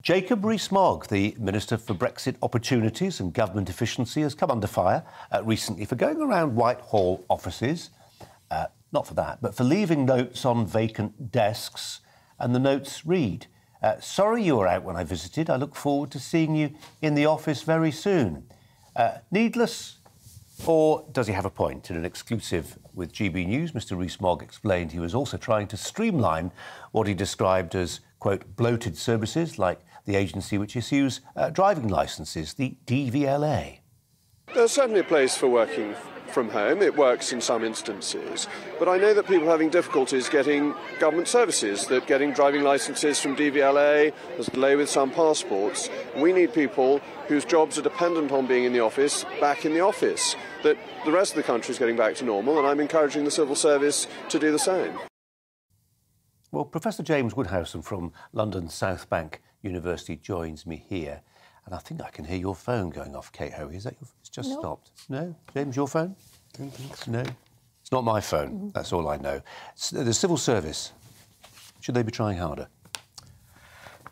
Jacob Rees-Mogg, the Minister for Brexit Opportunities and Government Efficiency, has come under fire recently for going around Whitehall offices, not for that, but for leaving notes on vacant desks. And the notes read, sorry you were out when I visited. I look forward to seeing you in the office very soon. Needless, or does he have a point? In an exclusive with GB News, Mr Rees-Mogg explained he was also trying to streamline what he described as, quote, bloated services like the agency which issues driving licences, the DVLA. There's certainly a place for working from home. It works in some instances. But I know that people are having difficulties getting government services, that getting driving licences from DVLA, there's a delay with some passports. We need people whose jobs are dependent on being in the office, back in the office. That the rest of the country is getting back to normal, and I'm encouraging the civil service to do the same. Well, Professor James Woudhuysen from London South Bank University joins me here. And I think I can hear your phone going off, Kate Hoey. Is that your... It's just stopped. No? James, your phone? Don't think so. No? It's not my phone. That's all I know. The civil service, should they be trying harder?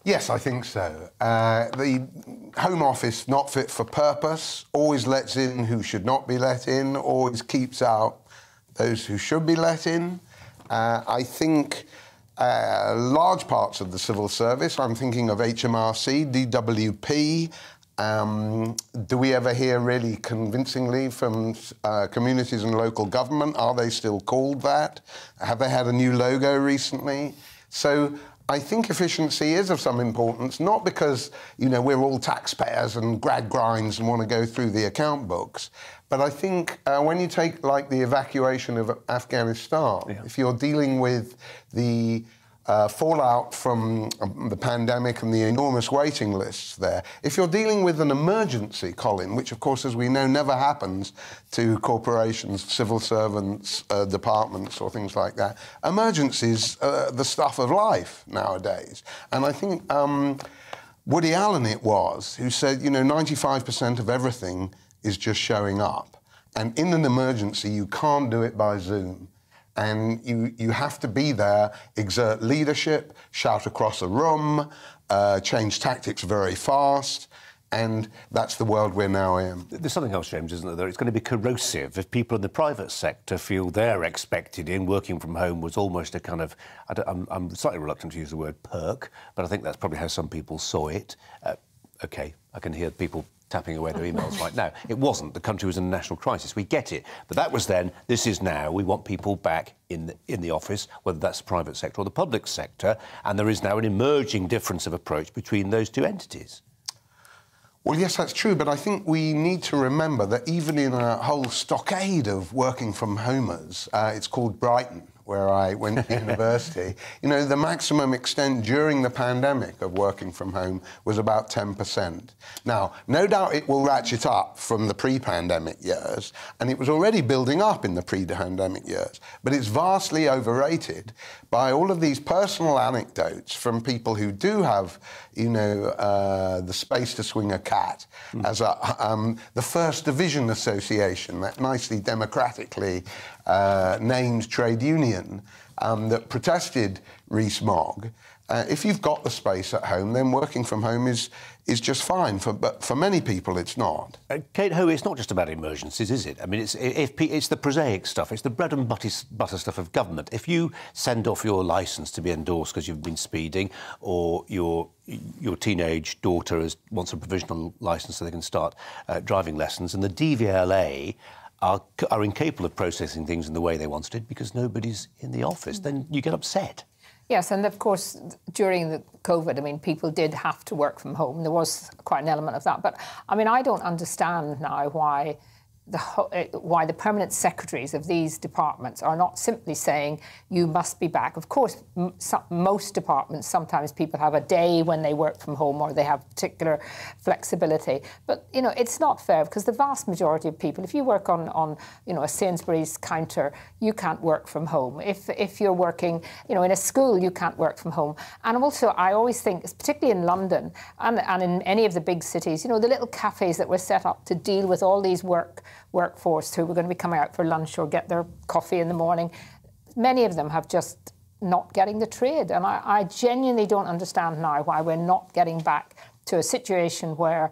Yes, I think so. The Home Office, not fit for purpose, always lets in who should not be let in, always keeps out those who should be let in. I think large parts of the civil service, I'm thinking of HMRC, DWP. Do we ever hear really convincingly from communities and local government? Are they still called that? Have they had a new logo recently? So I think efficiency is of some importance, not because, you know, we're all taxpayers and grad grinds and want to go through the account books, but I think when you take, like, the evacuation of Afghanistan, if you're dealing with the fallout from the pandemic and the enormous waiting lists there, if you're dealing with an emergency, Colin, which, of course, as we know, never happens to corporations, civil servants, departments or things like that, emergencies are the stuff of life nowadays. And I think Woody Allen it was who said, you know, 95% of everything is just showing up. And in an emergency, you can't do it by Zoom. And you have to be there, exert leadership, shout across a room, change tactics very fast, and that's the world we're now in. There's something else, James, isn't there? It's going to be corrosive if people in the private sector feel they're expected in. Working from home was almost a kind of... I'm slightly reluctant to use the word perk, but I think that's probably how some people saw it. OK, I can hear people tapping away their emails right now. It wasn't. The country was in a national crisis. We get it. But that was then. This is now. We want people back in the office, whether that's the private sector or the public sector, and there is now an emerging difference of approach between those two entities. Well, yes, that's true, but I think we need to remember that even in a whole stockade of working from homers, it's called Brighton, where I went to university, you know, the maximum extent during the pandemic of working from home was about 10%. Now, no doubt it will ratchet up from the pre-pandemic years, and it was already building up in the pre-pandemic years, but it's vastly overrated by all of these personal anecdotes from people who do have, you know, the space to swing a cat, as the First Division Association, that nicely democratically named trade union that protested Rees-Mogg. If you've got the space at home, then working from home is just fine. But for many people, it's not. Kate Hoey, it's not just about emergencies, is it? I mean, it's the prosaic stuff. It's the bread and butter stuff of government. If you send off your licence to be endorsed because you've been speeding, or your teenage daughter wants a provisional licence so they can start driving lessons, and the DVLA are incapable of processing things in the way they wanted it because nobody's in the office, then you get upset. Yes, and of course, during the COVID, I mean, people did have to work from home. There was quite an element of that. But, I mean, I don't understand now why the permanent secretaries of these departments are not simply saying you must be back. Of course, most departments, sometimes people have a day when they work from home or they have particular flexibility. But, you know, it's not fair because the vast majority of people, if you work on you know, a Sainsbury's counter, you can't work from home. If you're working, you know, in a school, you can't work from home. And also, I always think, particularly in London and in any of the big cities, you know, the little cafes that were set up to deal with all these workforce who were going to be coming out for lunch or get their coffee in the morning, many of them have just not getting the trade. And I genuinely don't understand now why we're not getting back to a situation where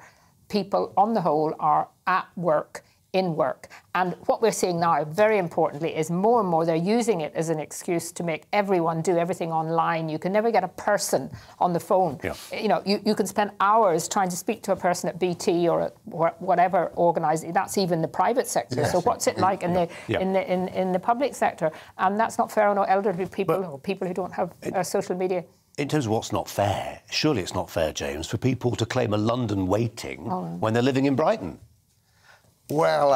people, on the whole, are at work, in work. And what we're seeing now, very importantly, is more and more they're using it as an excuse to make everyone do everything online. You can never get a person on the phone. Yeah. You know, you can spend hours trying to speak to a person at BT or at whatever organisation. That's even the private sector. Yes. So what's it like in the public sector? And that's not fair on elderly people or people who don't have social media. In terms of what's not fair, surely it's not fair, James, for people to claim a London waiting when they're living in Brighton. Well,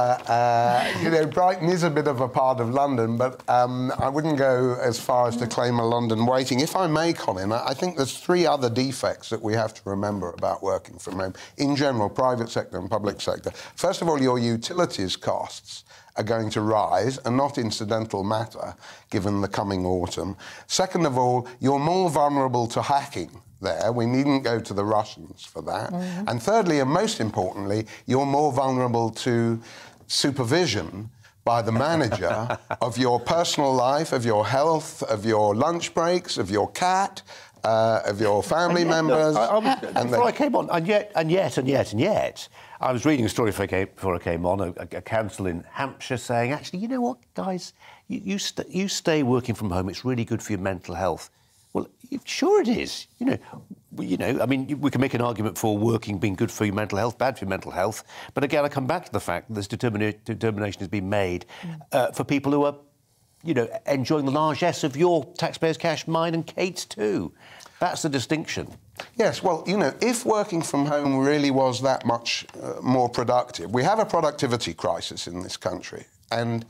you know, Brighton is a bit of a part of London, but I wouldn't go as far as to claim a London waiting. If I may, Colin, I think there's 3 other defects that we have to remember about working from home. In general, private sector and public sector. First of all, your utilities costs are going to rise, a not incidental matter, given the coming autumn. Second of all, you're more vulnerable to hacking there. We needn't go to the Russians for that. And thirdly, and most importantly, you're more vulnerable to supervision by the manager of your personal life, of your health, of your lunch breaks, of your cat, of your family members. Before I came on, and yet, I was reading a story before I came on, a council in Hampshire saying, actually, you know what, guys, you stay working from home, it's really good for your mental health. Well, sure it is. You know, I mean, we can make an argument for working being good for your mental health, bad for your mental health. But again, I come back to the fact that this determination has been made for people who are, you know, enjoying the largesse of your taxpayers' cash, mine and Kate's too. That's the distinction. Yes, well, you know, if working from home really was that much more productive, we have a productivity crisis in this country, and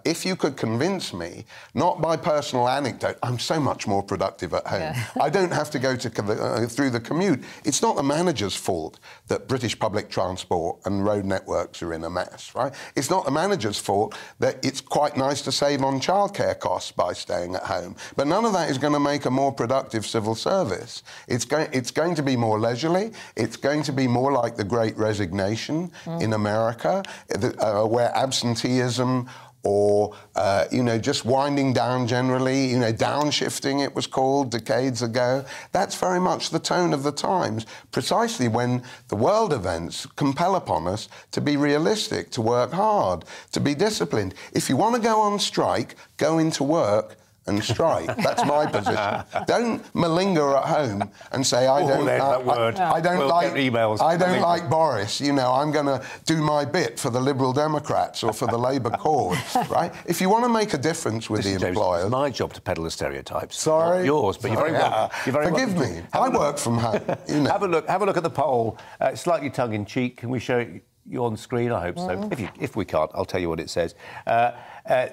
if you could convince me, not by personal anecdote, I'm so much more productive at home. Yeah. I don't have to go through the commute. It's not the manager's fault that British public transport and road networks are in a mess, right? It's not the manager's fault that it's quite nice to save on childcare costs by staying at home. But none of that is going to make a more productive civil service. It's going to be more leisurely. It's going to be more like the Great Resignation in America, where absenteeism or, you know, just winding down generally, you know, downshifting it was called decades ago. That's very much the tone of the times, precisely when the world events compel upon us to be realistic, to work hard, to be disciplined. If you want to go on strike, go into work and strike. That's my position. Don't malinger at home and say, I don't like Boris. You know, I'm going to do my bit for the Liberal Democrats or for the Labour cause, right? If you want to make a difference with the employers... It's my job to peddle the stereotypes. Sorry? Not yours, but you're very welcome. Forgive me. I work from home. You know. Have a look at the poll. Slightly tongue-in-cheek. Can we show you on screen? I hope so. If we can't, I'll tell you what it says.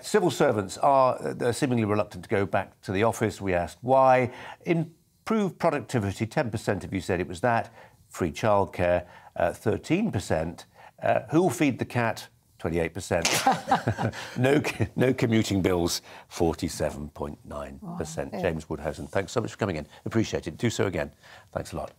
Civil servants are seemingly reluctant to go back to the office. We asked why. Improved productivity, 10% of you said it was that. Free childcare, 13%. Who will feed the cat? 28%. no commuting bills, 47.9%. James Woudhuysen, thanks so much for coming in. Appreciate it. Do so again. Thanks a lot.